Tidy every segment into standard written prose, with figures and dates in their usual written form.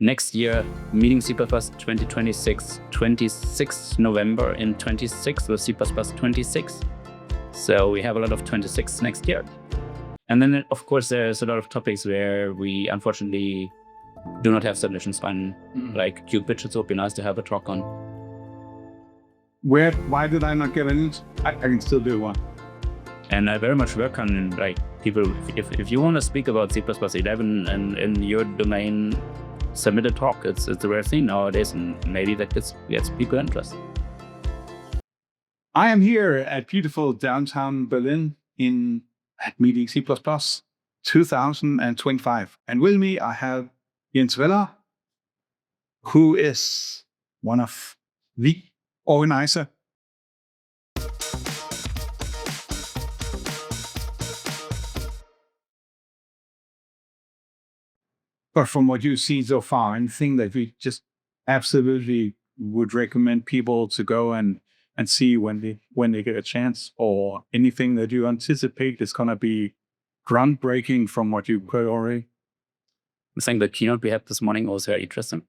next year, meeting C++ 2026, 26 November in 26 with C++ 26. So we have a lot of 26 next year. And then, of course, there's a lot of topics where we unfortunately do not have solutions on, like cube widgets would be nice to have a talk on. Why did I not get in? I can still do one. And I very much work on, like, people, if you want to speak about C++ 11 and in your domain, submit a talk. It's a rare thing nowadays, and maybe that gets people interested. I am here at beautiful downtown Berlin at meeting C++ 2025. And with me, I have Jens Weller, who is one of the organizer. But from what you've seen so far, anything that we just absolutely would recommend people to go and see when they get a chance, or anything that you anticipate is going to be groundbreaking from what you've heard already? I think the keynote we had this morning was very interesting.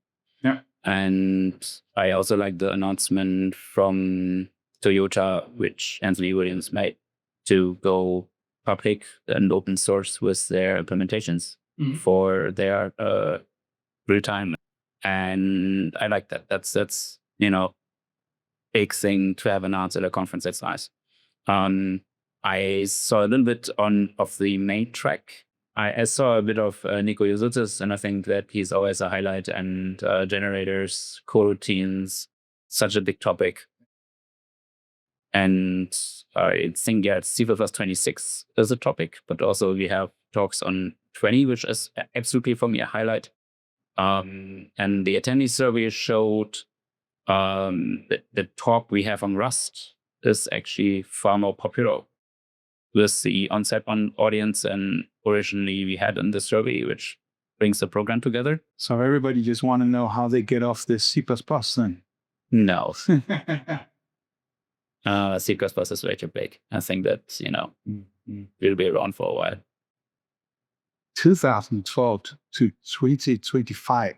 Yeah. And I also like the announcement from Toyota, which Anthony Williams made, to go public and open source with their implementations for their real time. And I like that. That's big thing to have announced at a conference that's nice. I saw a little bit of the main track. I saw a bit of Nico Yusutis, and I think that he's always a highlight, and generators, coroutines, such a big topic. And I think, C++ 26 is a topic, but also we have talks on 20, which is absolutely for me a highlight. And the attendee survey showed the talk we have on Rust is actually far more popular with the on-site audience than originally we had in the survey, which brings the program together. So everybody just want to know how they get off this C++ then? No. C++ is way too big. I think that, we'll be around for a while. 2012 to 2025.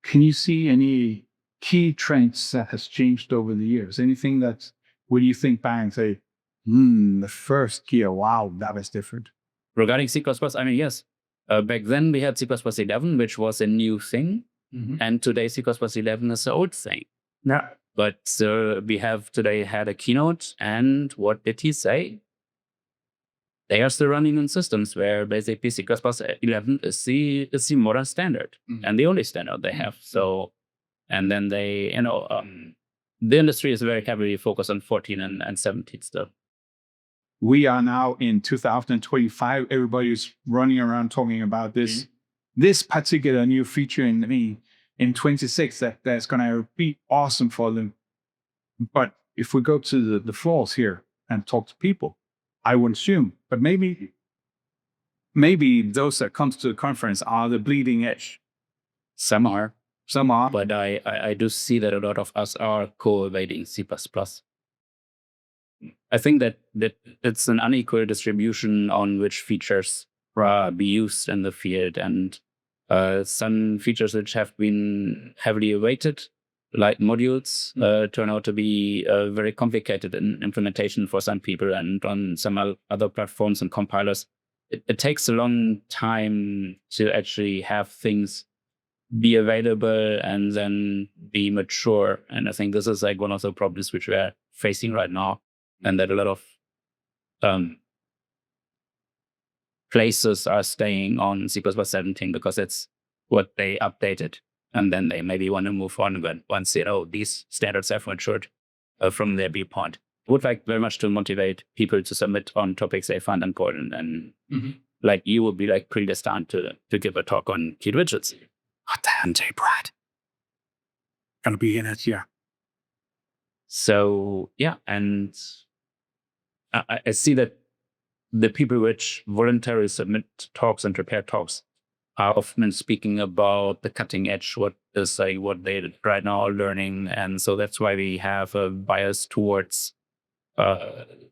Can you see any key trends that has changed over the years? Anything that, when you think back and say, the first year, wow, that was different? Regarding C++, I mean, yes. Back then we had C++ 11, which was a new thing. And today C++ 11 is an old thing. Yeah. But we have today had a keynote, and what did he say? They are still running in systems where basically C++ 11 is the modern standard and the only standard they have. So, and then they, the industry is very heavily focused on 14 and 17 still. We are now in 2025. Everybody's running around talking about this particular new feature in 26 that's going to be awesome for them. But if we go to the floors here and talk to people, I would assume, but maybe those that come to the conference are the bleeding edge. Some are. But I do see that a lot of us are co-evading C++. I think that it's an unequal distribution on which features be used in the field, and some features which have been heavily awaited, like modules, turn out to be very complicated in implementation for some people, and on some other platforms and compilers, it takes a long time to actually have things be available and then be mature. And I think this is like one of the problems which we are facing right now, and that a lot of places are staying on C++ 17 because it's what they updated. And then they maybe want to move on when once these standards have matured from their viewpoint. I would like very much to motivate people to submit on topics they find important. And like you would be like predestined to give a talk on keyed widgets. What the hell, Jay Brad? Gonna be in it, yeah. So, yeah. And I see that the people which voluntarily submit talks and prepare talks are often speaking about the cutting edge, what they right now are learning. And so that's why we have a bias towards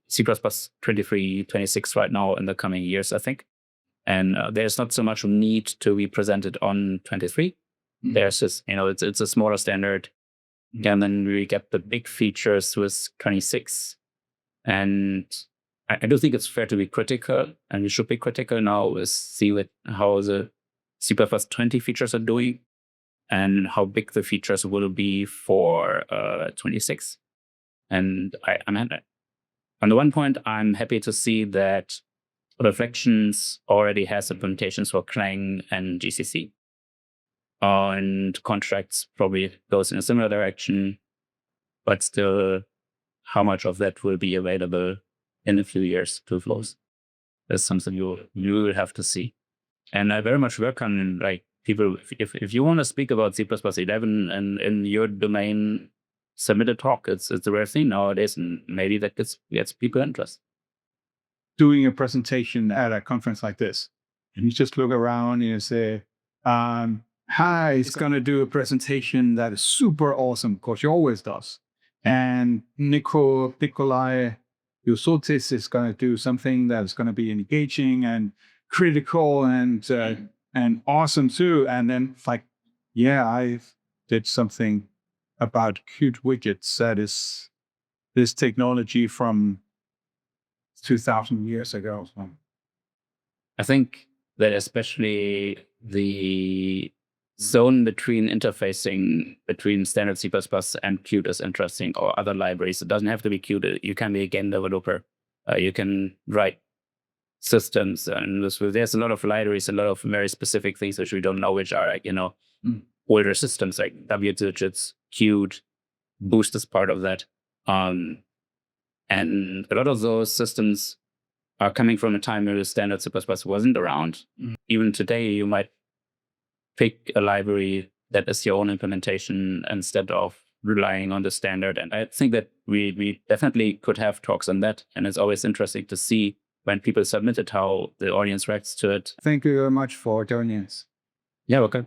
C++ 23, 26 right now in the coming years, I think. And there's not so much need to be presented on 23. There's just, it's a smaller standard. And then we get the big features with 26. And I do think it's fair to be critical, and we should be critical now with how the C++ 20 features are doing and how big the features will be for 26. And on the one point, I'm happy to see that Reflections already has implementations for Clang and GCC. And Contracts probably goes in a similar direction, but still, how much of that will be available in a few years to flows? That's something you will have to see. And I very much welcome people. If you want to speak about C++ 11 and in your domain, submit a talk. It's a rare thing nowadays, and maybe that gets people interested. Doing a presentation at a conference like this, and you just look around and you say, hi, it's going to do a presentation that is super awesome, because she always does. And Nikolai Yosotis is going to do something that's going to be engaging and critical and awesome too. And then I did something about Qt widgets that is this technology from 2,000 years ago. So. I think that especially the zone between interfacing between standard C++ and Qt is interesting, or other libraries. It doesn't have to be Qt. You can be a game developer. You can write systems, and there's a lot of libraries, a lot of very specific things which we don't know, which are older systems like W-digits, Qt, Boost is part of that. And a lot of those systems are coming from a time where the standard C++ wasn't around. Even today, you might pick a library that is your own implementation instead of relying on the standard. And I think that we definitely could have talks on that. And it's always interesting to see when people submit it, how the audience reacts to it. Thank you very much for joining us. Yeah, okay.